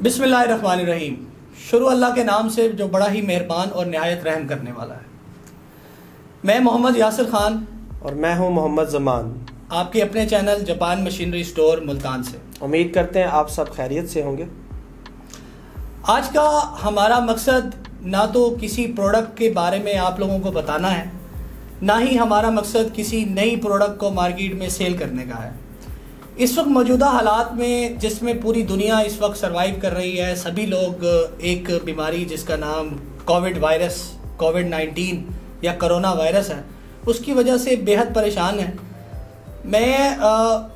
बिस्मिल्लाहिर्रहमानिर्रहीम। शुरू अल्लाह के नाम से जो बड़ा ही मेहरबान और निहायत रहम करने वाला है। मैं मोहम्मद यासिर खान और मैं हूं मोहम्मद जमान, आपके अपने channel Japan machinery store Multan से। उम्मीद करते हैं आप सब खैरियत से होंगे। आज का हमारा मकसद ना तो किसी प्रोडक्ट के बारे में आप लोगों को बताना है, ना ही हमारा मकसद किसी नई प्रोडक्ट को मार्केट में सेल करने का है। इस वक्त मौजूदा हालात में जिसमें पूरी दुनिया इस वक्त सर्वाइव कर रही है, सभी लोग एक बीमारी जिसका नाम कोविड-19 या कोरोना वायरस है, उसकी वजह से बेहद परेशान है। मैं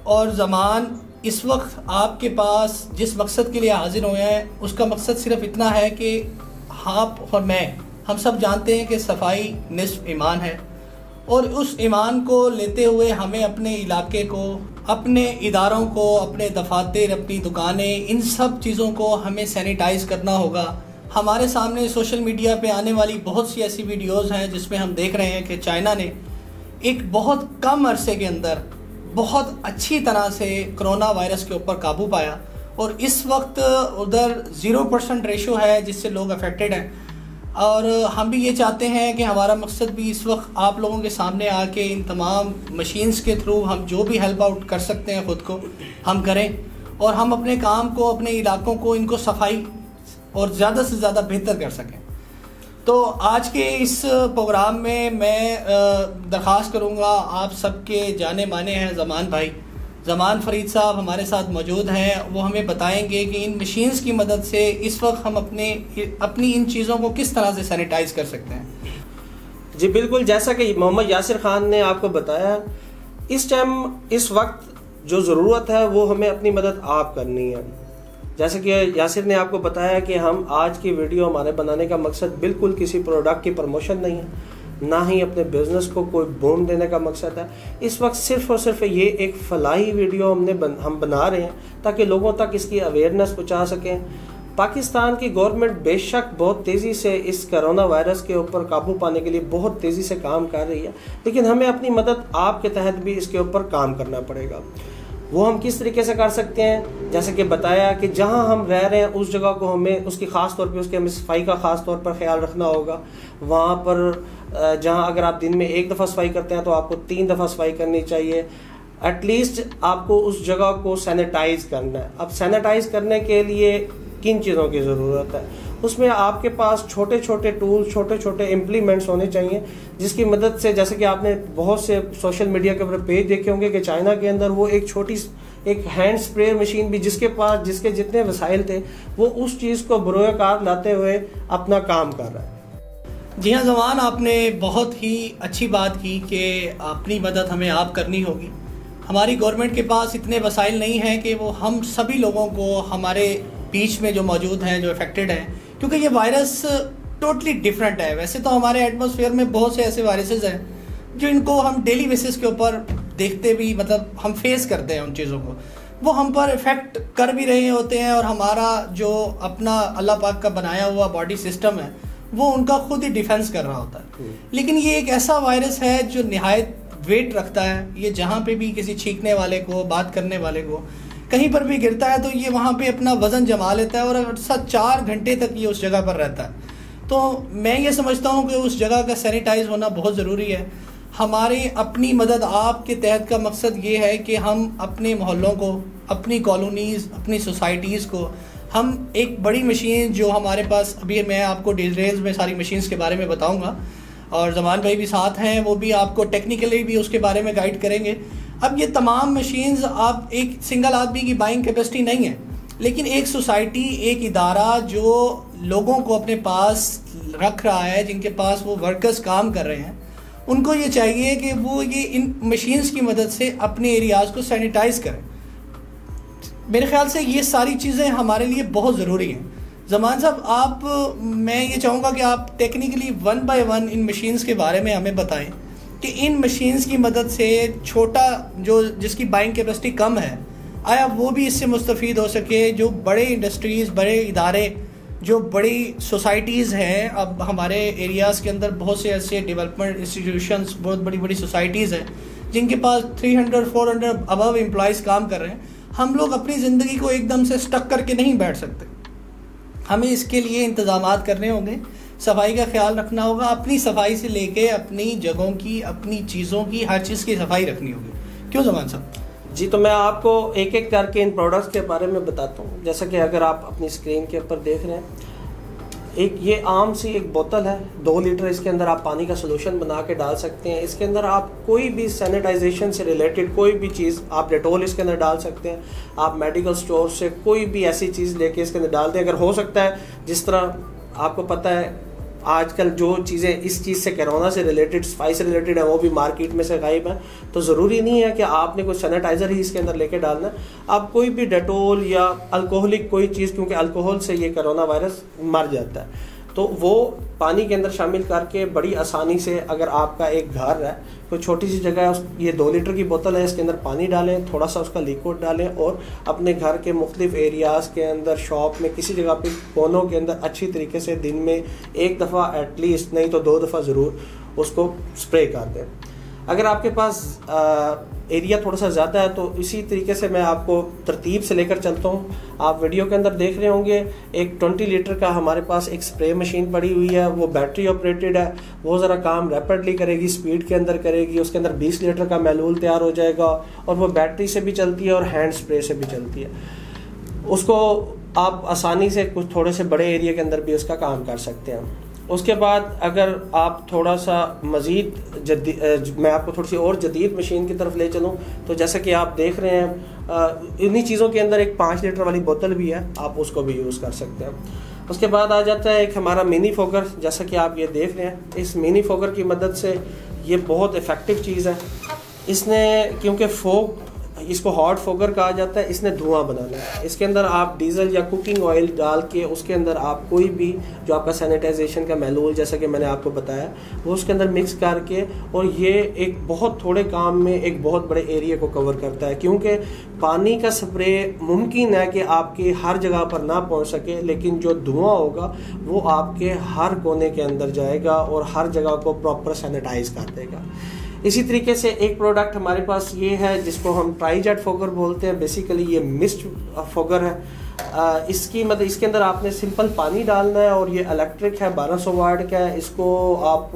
और ज़मान इस वक्त आपके पास जिस मकसद के लिए हाजिर हुए हैं, उसका मकसद सिर्फ इतना है कि आप और मैं हम सब जानते हैं कि सफाई निस्फ ईमान है, और उस ईमान को लेते हुए हमें अपने इलाके को, अपने इदारों को, अपने दफातर, अपनी दुकानें, इन सब चीज़ों को हमें सैनिटाइज करना होगा। हमारे सामने सोशल मीडिया पे आने वाली बहुत सी ऐसी वीडियोस हैं जिसमें हम देख रहे हैं कि चाइना ने एक बहुत कम अरसे के अंदर बहुत अच्छी तरह से कोरोना वायरस के ऊपर काबू पाया, और इस वक्त उधर 0% रेशो है जिससे लोग अफेक्टेड हैं। और हम भी ये चाहते हैं कि हमारा मकसद भी इस वक्त आप लोगों के सामने आके इन तमाम मशीन्स के थ्रू हम जो भी हेल्प आउट कर सकते हैं ख़ुद को हम करें, और हम अपने काम को, अपने इलाकों को, इनको सफाई और ज़्यादा से ज़्यादा बेहतर कर सकें। तो आज के इस प्रोग्राम में मैं दरख्वास्त करूँगा, आप सबके जाने माने हैं ज़मान भाई, ज़मान फरीद साहब हमारे साथ मौजूद हैं। वो हमें बताएंगे कि इन मशीन्स की मदद से इस वक्त हम अपनी इन चीज़ों को किस तरह से सैनिटाइज कर सकते हैं। जी बिल्कुल, जैसा कि मोहम्मद यासिर खान ने आपको बताया, इस टाइम इस वक्त जो ज़रूरत है वो हमें अपनी मदद आप करनी है। जैसे कि यासिर ने आपको बताया कि हम आज की वीडियो हमारे बनाने का मकसद बिल्कुल किसी प्रोडक्ट की प्रमोशन नहीं है, ना ही अपने बिजनेस को कोई बूम देने का मकसद है। इस वक्त सिर्फ और सिर्फ ये एक फलाही वीडियो हम बना रहे हैं ताकि लोगों तक इसकी अवेयरनेस पहुंचा सकें। पाकिस्तान की गवर्नमेंट बेशक बहुत तेज़ी से इस कोरोना वायरस के ऊपर काबू पाने के लिए बहुत तेज़ी से काम कर रही है, लेकिन हमें अपनी मदद आपके तहत भी इसके ऊपर काम करना पड़ेगा। वो हम किस तरीके से कर सकते हैं, जैसे कि बताया कि जहां हम रह रहे हैं उस जगह को हमें उसकी ख़ास तौर पे उसकी हमें सफाई का ख़ास तौर पर ख्याल रखना होगा। वहाँ पर जहां अगर आप दिन में 1 दफ़ा सफाई करते हैं तो आपको 3 दफ़ा सफाई करनी चाहिए। एटलीस्ट आपको उस जगह को सैनिटाइज करना है। अब सैनिटाइज करने के लिए किन चीज़ों की ज़रूरत है, उसमें आपके पास छोटे छोटे टूल्स, छोटे छोटे इम्प्लीमेंट्स होने चाहिए, जिसकी मदद से, जैसे कि आपने बहुत से सोशल मीडिया के ऊपर पेज देखे होंगे कि चाइना के अंदर वो एक हैंड स्प्रे मशीन भी जिसके जितने वसाइल थे वो उस चीज़ को बरोकार लाते हुए अपना काम कर रहा है। जी हाँ ज़मान, आपने बहुत ही अच्छी बात की कि अपनी मदद हमें आप करनी होगी। हमारी गवर्नमेंट के पास इतने वसाइल नहीं हैं कि वो हम सभी लोगों को, हमारे बीच में जो मौजूद हैं, जो अफेक्टेड हैं, क्योंकि ये वायरस टोटली डिफरेंट है। वैसे तो हमारे एटमॉस्फेयर में बहुत से ऐसे वायरसेस हैं जो इनको हम डेली बेसिस के ऊपर देखते भी, मतलब हम फेस करते हैं उन चीज़ों को, वो हम पर इफ़ेक्ट कर भी रहे होते हैं, और हमारा जो अपना अल्लाह पाक का बनाया हुआ बॉडी सिस्टम है वो उनका खुद ही डिफेंस कर रहा होता है। लेकिन ये एक ऐसा वायरस है जो निहायत वेट रखता है। ये जहाँ पे भी किसी छींकने वाले को, बात करने वाले को कहीं पर भी गिरता है तो ये वहाँ पे अपना वज़न जमा लेता है, और अक्सर 4 घंटे तक ये उस जगह पर रहता है। तो मैं ये समझता हूँ कि उस जगह का सैनिटाइज होना बहुत ज़रूरी है। हमारी अपनी मदद आपके तहत का मकसद ये है कि हम अपने मोहल्लों को, अपनी कॉलोनीज़, अपनी सोसाइटीज़ को, हम एक बड़ी मशीन जो हमारे पास, अभी मैं आपको डिटेल्स में सारी मशीन्स के बारे में बताऊँगा, और ज़मान भाई भी साथ हैं, वो भी आपको टेक्निकली भी उसके बारे में गाइड करेंगे। अब ये तमाम मशीन्स, आप एक सिंगल आदमी की बाइंग कैपेसिटी नहीं है, लेकिन एक सोसाइटी, एक इदारा जो लोगों को अपने पास रख रहा है, जिनके पास वो वर्कर्स काम कर रहे हैं, उनको ये चाहिए कि वो ये इन मशीन्स की मदद से अपने एरियाज़ को सैनिटाइज करें। मेरे ख्याल से ये सारी चीज़ें हमारे लिए बहुत ज़रूरी हैं। ज़मान साहब, मैं ये चाहूँगा कि आप टेक्निकली 1 बाय 1 इन मशीन्स के बारे में हमें बताएं कि इन मशीन्स की मदद से छोटा जिसकी बाइंग कैपेसिटी कम है, आया वो भी इससे मुस्तफ़ीद हो सके। जो बड़े इंडस्ट्रीज़, बड़े इदारे, जो बड़ी सोसाइटीज़ हैं, अब हमारे एरियाज़ के अंदर बहुत से ऐसे डेवलपमेंट इंस्टीट्यूशंस, बहुत बड़ी बड़ी सोसाइटीज़ हैं जिनके पास 300-400 अबव एम्प्लॉयज़ काम कर रहे हैं। हम लोग अपनी ज़िंदगी को एकदम से स्टक करके नहीं बैठ सकते। हमें इसके लिए इंतज़ामात करने होंगे, सफाई का ख्याल रखना होगा, अपनी सफाई से लेके अपनी जगहों की, अपनी चीज़ों की, हर चीज़ की सफाई रखनी होगी। क्यों ज़मान साहब? जी, तो मैं आपको एक एक करके इन प्रोडक्ट्स के बारे में बताता हूँ। जैसा कि अगर आप अपनी स्क्रीन के ऊपर देख रहे हैं, एक ये आम सी एक बोतल है, 2 लीटर, इसके अंदर आप पानी का सोल्यूशन बना के डाल सकते हैं। इसके अंदर आप कोई भी सैनिटाइजेशन से रिलेटेड कोई भी चीज़, आप डेटोल इसके अंदर डाल सकते हैं, आप मेडिकल स्टोर से कोई भी ऐसी चीज़ लेके इसके अंदर डाल दें। अगर हो सकता है, जिस तरह आपको पता है आजकल जो चीज़ें इस चीज़ से, कोरोना से रिलेटेड, सफाई से रिलेटेड है, वो भी मार्केट में से गायब है, तो ज़रूरी नहीं है कि आपने कोई सैनिटाइज़र ही इसके अंदर लेके डालना है। आप कोई भी डेटोल या अल्कोहलिक कोई चीज़, क्योंकि अल्कोहल से ये कोरोना वायरस मर जाता है, तो वो पानी के अंदर शामिल करके बड़ी आसानी से, अगर आपका एक घर है, कोई छोटी सी जगह है, ये 2 लीटर की बोतल है, इसके अंदर पानी डालें, थोड़ा सा उसका लिक्विड डालें और अपने घर के मुख्तलिफ एरियाज़ के अंदर, शॉप में, किसी जगह पे कोनों के अंदर अच्छी तरीके से दिन में 1 दफ़ा एटलीस्ट, नहीं तो 2 दफ़ा ज़रूर उसको स्प्रे कर दें। अगर आपके पास एरिया थोड़ा सा ज़्यादा है तो इसी तरीके से मैं आपको तरतीब से लेकर चलता हूँ। आप वीडियो के अंदर देख रहे होंगे एक 20 लीटर का हमारे पास एक स्प्रे मशीन पड़ी हुई है, वो बैटरी ऑपरेटेड है, वो ज़रा काम रैपिडली करेगी, स्पीड के अंदर करेगी। उसके अंदर 20 लीटर का महलूल तैयार हो जाएगा और वो बैटरी से भी चलती है और हैंड स्प्रे से भी चलती है। उसको आप आसानी से कुछ थोड़े से बड़े एरिया के अंदर भी उसका काम कर सकते हैं। उसके बाद अगर आप थोड़ा सा मज़ीद मैं आपको थोड़ी सी और जदीद मशीन की तरफ ले चलूँ, तो जैसा कि आप देख रहे हैं इन्हीं चीज़ों के अंदर एक 5 लीटर वाली बोतल भी है, आप उसको भी यूज़ कर सकते हैं। उसके बाद आ जाता है एक हमारा मिनी फोगर, जैसा कि आप ये देख रहे हैं। इस मिनी फोगर की मदद से ये बहुत इफ़ेक्टिव चीज़ है। इसने, क्योंकि फोग, इसको हॉट फोगर कहा जाता है, इसने धुआं बनाना है। इसके अंदर आप डीजल या कुकिंग ऑयल डाल के उसके अंदर आप कोई भी जो आपका सैनिटाइजेशन का महलूल, जैसा कि मैंने आपको बताया, वो उसके अंदर मिक्स करके, और ये एक बहुत थोड़े काम में एक बहुत बड़े एरिया को कवर करता है। क्योंकि पानी का स्प्रे मुमकिन है कि आपकी हर जगह पर ना पहुंच सके, लेकिन जो धुआं होगा वो आपके हर कोने के अंदर जाएगा और हर जगह को प्रॉपर सैनिटाइज कर देगा। इसी तरीके से एक प्रोडक्ट हमारे पास ये है जिसको हम ट्राइजेट फोगर बोलते हैं। बेसिकली ये मिस्ट फोगर है। इसकी मतलब इसके अंदर आपने सिंपल पानी डालना है और ये इलेक्ट्रिक है, 1200 वाट का है। इसको आप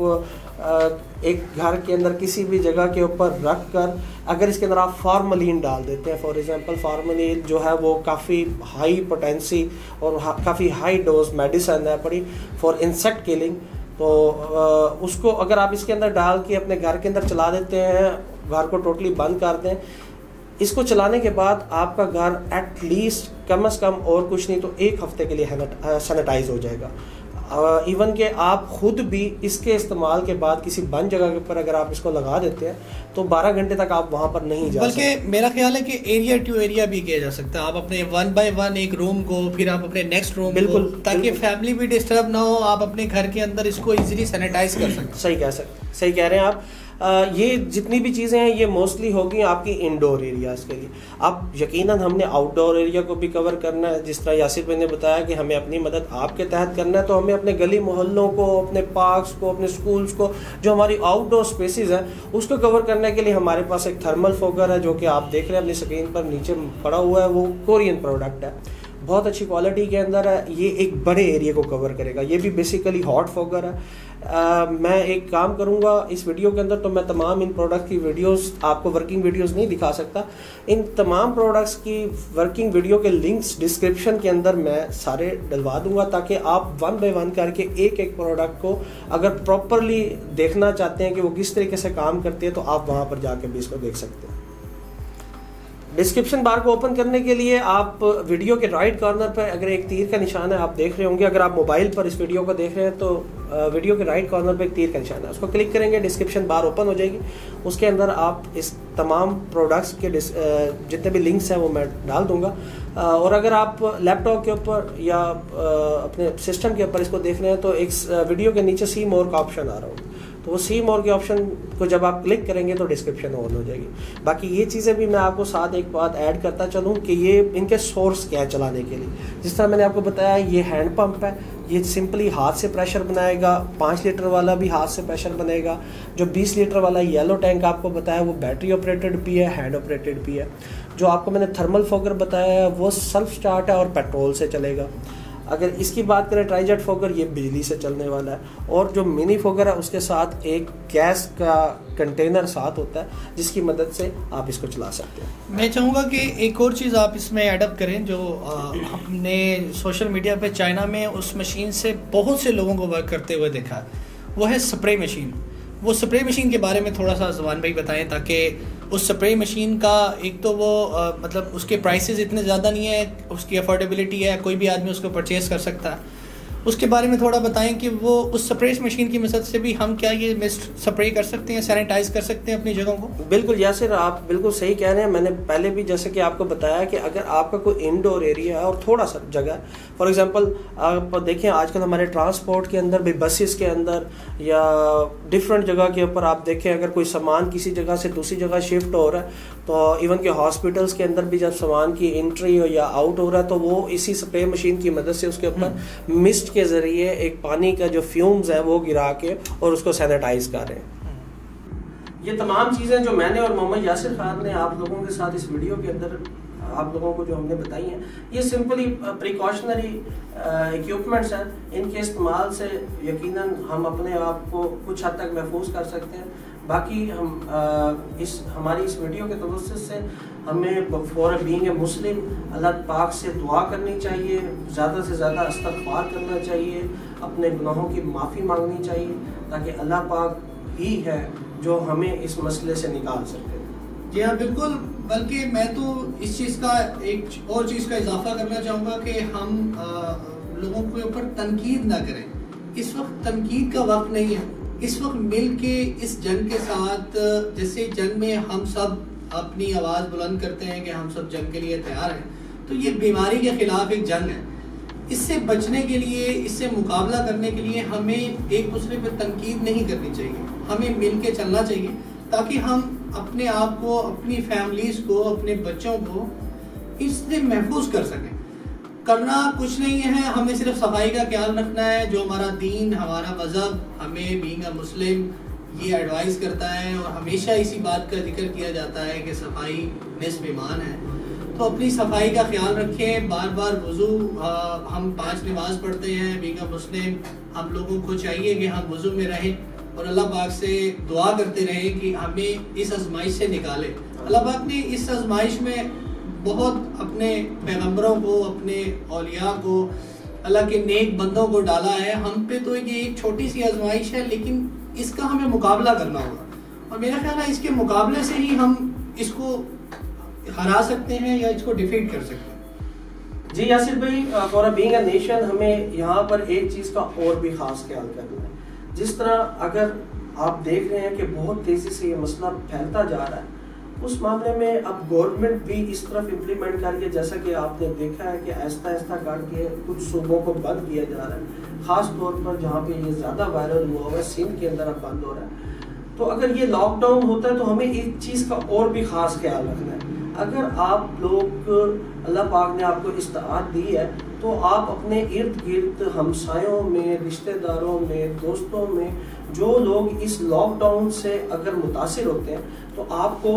एक घर के अंदर किसी भी जगह के ऊपर रख कर, अगर इसके अंदर आप फार्मलिन डाल देते हैं, फॉर एग्जांपल फार्मलिन जो है वो काफ़ी हाई पोटेंसी और काफ़ी हाई डोज मेडिसिन है पड़ी फॉर इंसेक्ट किलिंग, तो उसको अगर आप इसके अंदर डाल के अपने घर के अंदर चला देते हैं, घर को टोटली बंद कर दें, इसको चलाने के बाद आपका घर एटलीस्ट कम से कम और कुछ नहीं तो 1 हफ्ते के लिए सैनिटाइज हो जाएगा। इवन के आप खुद भी इसके इस्तेमाल के बाद किसी बंद जगह के ऊपर अगर आप इसको लगा देते हैं तो 12 घंटे तक आप वहां पर नहीं जा सकते। बल्कि मेरा ख्याल है कि एरिया टू एरिया भी किया जा सकता है। आप अपने 1 बाय 1 एक रूम को, फिर आप अपने नेक्स्ट रूम बिल्कुल, को, ताकि फैमिली भी डिस्टर्ब ना हो, आप अपने घर के अंदर इसको इजीली सैनिटाइज कर सकते हैं। सही कह रहे हैं आप। ये जितनी भी चीज़ें हैं ये मोस्टली होगी आपकी इंडोर एरियाज़ के लिए। अब यकीनन हमने आउटडोर एरिया को भी कवर करना है। जिस तरह यासिर भाई ने बताया कि हमें अपनी मदद आपके तहत करना है, तो हमें अपने गली मोहल्लों को, अपने पार्क्स को, अपने स्कूल्स को, जो हमारी आउटडोर स्पेसेस हैं, उसको कवर करने के लिए हमारे पास एक थर्मल फोगर है जो कि आप देख रहे हैं अपनी स्क्रीन पर नीचे पड़ा हुआ है। वो कोरियन प्रोडक्ट है, बहुत अच्छी क्वालिटी के अंदर है। ये एक बड़े एरिया को कवर करेगा। ये भी बेसिकली हॉट फोगर है। मैं एक काम करूंगा इस वीडियो के अंदर, तो मैं तमाम इन प्रोडक्ट की वीडियोस, आपको वर्किंग वीडियोस नहीं दिखा सकता, इन तमाम प्रोडक्ट्स की वर्किंग वीडियो के लिंक्स डिस्क्रिप्शन के अंदर मैं सारे डलवा दूंगा, ताकि आप 1 बाय 1 करके एक एक प्रोडक्ट को अगर प्रॉपरली देखना चाहते हैं कि वो किस तरीके से काम करती है, तो आप वहां पर जाके भी इसको देख सकते हैं। डिस्क्रिप्शन बार को ओपन करने के लिए आप वीडियो के राइट कॉर्नर पर अगर एक तीर का निशान है, आप देख रहे होंगे, अगर आप मोबाइल पर इस वीडियो को देख रहे हैं तो वीडियो के राइट कॉर्नर पर एक तीर का निशान है, उसको क्लिक करेंगे, डिस्क्रिप्शन बार ओपन हो जाएगी। उसके अंदर आप इस तमाम प्रोडक्ट्स के जितने भी लिंक्स हैं वो मैं डाल दूंगा। और अगर आप लैपटॉप के ऊपर या अपने सिस्टम के ऊपर इसको देख रहे हैं तो एक वीडियो के नीचे सी मोर का ऑप्शन आ रहा होगा, तो वो सी मोर के ऑप्शन को जब आप क्लिक करेंगे तो डिस्क्रिप्शन ऑन हो जाएगी। बाकी ये चीज़ें भी मैं आपको साथ एक बात ऐड करता चलूँ कि ये इनके सोर्स क्या है चलाने के लिए। जिस तरह मैंने आपको बताया, ये हैंड पंप है, ये सिंपली हाथ से प्रेशर बनाएगा। 5 लीटर वाला भी हाथ से प्रेशर बनेगा। जो 20 लीटर वाला येलो टैंक आपको बताया वो बैटरी ऑपरेटेड भी है, हैंड ऑपरेटेड भी है। जो आपको मैंने थर्मल फोगर बताया है वो सेल्फ स्टार्ट है और पेट्रोल से चलेगा। अगर इसकी बात करें ट्राइजेट फोगर, ये बिजली से चलने वाला है, और जो मिनी फोगर है उसके साथ एक गैस का कंटेनर साथ होता है जिसकी मदद से आप इसको चला सकते हैं। मैं चाहूँगा कि एक और चीज़ आप इसमें एडअप करें जो हमने सोशल मीडिया पे चाइना में उस मशीन से बहुत से लोगों को वर्क करते हुए देखा है, वो है स्प्रे मशीन। वो स्प्रे मशीन के बारे में थोड़ा सा ज़ुबान भाई बताएं, ताकि उस स्प्रे मशीन का एक तो वो मतलब उसके प्राइसेस इतने ज़्यादा नहीं है, उसकी अफोर्डेबिलिटी है, कोई भी आदमी उसको परचेज़ कर सकता है। उसके बारे में थोड़ा बताएं कि वो उस स्प्रे मशीन की मदद से भी हम क्या ये मिस्ट स्प्रे कर सकते हैं, सैनिटाइज कर सकते हैं अपनी जगहों को। बिल्कुल यासिर, आप बिल्कुल सही कह रहे हैं। मैंने पहले भी जैसे कि आपको बताया कि अगर आपका कोई इंडोर एरिया है और थोड़ा सा जगह, फॉर एग्जांपल आप देखें आजकल हमारे ट्रांसपोर्ट के अंदर भी, बसेस के अंदर या डिफरेंट जगह के ऊपर आप देखें अगर कोई सामान किसी जगह से दूसरी जगह शिफ्ट हो रहा है, तो इवन के हॉस्पिटल्स के अंदर भी जब सामान की एंट्री हो या आउट हो रहा है तो वो इसी स्प्रे मशीन की मदद से उसके ऊपर मिस्ट के जरिए एक पानी का जो फ्यूम्स है वो गिरा के और उसको सैनिटाइज कर रहे हैं। ये तमाम चीज़ें जो मैंने और मोहम्मद यासिर खान ने आप लोगों के साथ इस वीडियो के अंदर आप लोगों को जो हमने बताई हैं, ये सिंपली प्रिकॉशनरी इक्विपमेंट्स हैं। इनके इस्तेमाल से यकीनन हम अपने आप को कुछ हद तक महफूज कर सकते हैं। बाकी हम हमारी इस वीडियो के तवज्जुह से हमें फॉर बीइंग ए मुस्लिम अल्लाह पाक से दुआ करनी चाहिए, ज़्यादा से ज़्यादा इस्तग़फ़ार करना चाहिए, अपने गुनाहों की माफ़ी मांगनी चाहिए, ताकि अल्लाह पाक ही है जो हमें इस मसले से निकाल सकते हैं। जी हाँ बिल्कुल, बल्कि मैं तो इस चीज़ का एक और चीज़ का इजाफा करना चाहूँगा कि हम लोगों के ऊपर तनकीद ना करें। इस वक्त तनकीद का वक्त नहीं है। इस वक्त मिल के इस जंग के साथ, जैसे जंग में हम सब अपनी आवाज़ बुलंद करते हैं कि हम सब जंग के लिए तैयार हैं, तो ये बीमारी के ख़िलाफ़ एक जंग है। इससे बचने के लिए, इससे मुकाबला करने के लिए हमें एक दूसरे पर तनकीद नहीं करनी चाहिए, हमें मिल के चलना चाहिए, ताकि हम अपने आप को, अपनी फैमिलीज़ को, अपने बच्चों को इससे महफूज कर सकें। करना कुछ नहीं है, हमें सिर्फ सफाई का ख्याल रखना है, जो हमारा दीन, हमारा मज़हब हमें बीइंग अ मुस्लिम ये एडवाइस करता है, और हमेशा इसी बात का जिक्र किया जाता है कि सफाई निस्फ़ ईमान है। तो अपनी सफाई का ख्याल रखें, बार बार वज़ू, हम 5 नमाज पढ़ते हैं बीइंग अ मुस्लिम, हम लोगों को चाहिए कि हम वज़ू में रहें और अल्लाह पाक से दुआ करते रहें कि हमें इस आजमाइश से निकाले। अल्लाह पाक ने इस आजमाइश में बहुत अपने पैगंबरों को, अपने औलिया को, अल्लाह के नेक बंदों को डाला है। हम पे तो ये एक छोटी सी आजमाइश है, लेकिन इसका हमें मुकाबला करना होगा, और मेरा ख्याल है इसके मुकाबले से ही हम इसको हरा सकते हैं या इसको डिफीट कर सकते हैं। जी यासिर भाई, फॉर बीइंग अ नेशन हमें यहाँ पर एक चीज़ का और भी ख़ास ख्याल करना है। जिस तरह अगर आप देख रहे हैं कि बहुत तेज़ी से ये मसला फैलता जा रहा है, उस मामले में अब गवर्नमेंट भी इस तरफ इम्प्लीमेंट करके, जैसा कि आपने देखा है कि आहिस्ता आहिस्ता करके कुछ सूबों को बंद किया जा रहा है, ख़ास तौर पर जहाँ पे ये ज़्यादा वायरल हुआ हुआ है, सिंध के अंदर अब बंद हो रहा है। तो अगर ये लॉकडाउन होता है तो हमें एक चीज़ का और भी ख़ास ख्याल रखना है। अगर आप लोग, अल्लाह पाक ने आपको इस्ताअत दी है, तो आप अपने इर्द गिर्द हमसायों में, रिश्तेदारों में, दोस्तों में जो लोग इस लॉकडाउन से अगर मुतासिर होते हैं, तो आपको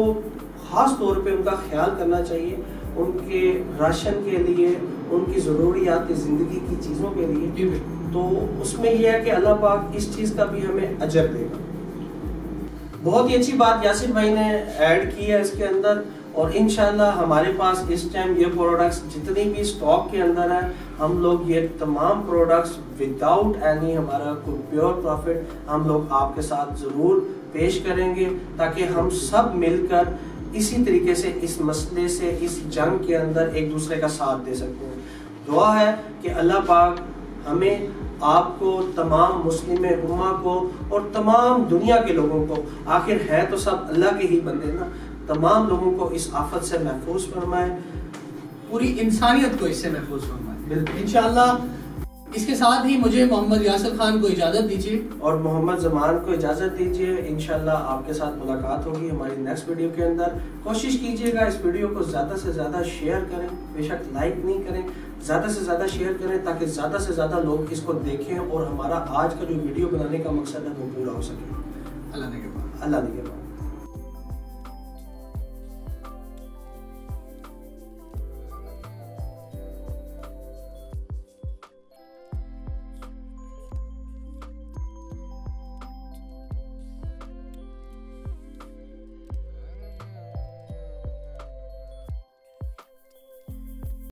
ख़ास तौर पे उनका ख्याल करना चाहिए, उनके राशन के लिए, उनकी ज़रूरियात ज़िंदगी की चीज़ों के लिए। तो उसमें यह है कि अल्लाह पाक इस चीज़ का भी हमें अजर देगा। बहुत ही अच्छी बात यासिर भाई ने ऐड की है इसके अंदर, और इंशाल्लाह हमारे पास इस टाइम ये प्रोडक्ट्स जितनी भी स्टॉक के अंदर है, हम लोग ये तमाम प्रोडक्ट्स विदाउट एनी हमारा कोई प्योर प्रॉफिट हम लोग आपके साथ ज़रूर पेश करेंगे, ताकि हम सब मिलकर इसी तरीके से इस मसले से, इस जंग के अंदर एक दूसरे का साथ दे सकते हैं। दुआ है कि अल्लाह पाक हमें, आपको, तमाम मुस्लिम उम्मा को और तमाम दुनिया के लोगों को, आखिर है तो सब अल्लाह के ही बंदे ना, तमाम लोगों को इस आफत से महफूज फरमाए, पूरी इंसानियत को इससे महफूज फरमाए इंशाअल्लाह। इसके साथ ही मुझे मोहम्मद यासिर खान को इजाज़त दीजिए और मोहम्मद जमान को इजाज़त दीजिए। इंशाल्लाह आपके साथ मुलाकात होगी हमारी नेक्स्ट वीडियो के अंदर। कोशिश कीजिएगा इस वीडियो को ज़्यादा से ज़्यादा शेयर करें, बेशक लाइक नहीं करें, ज़्यादा से ज़्यादा शेयर करें, ताकि ज़्यादा से ज़्यादा लोग इसको देखें और हमारा आज का जो वीडियो बनाने का मकसद है वो पूरा हो सके। अल्लाह ने के बाद। अल्लाह ने के बाद।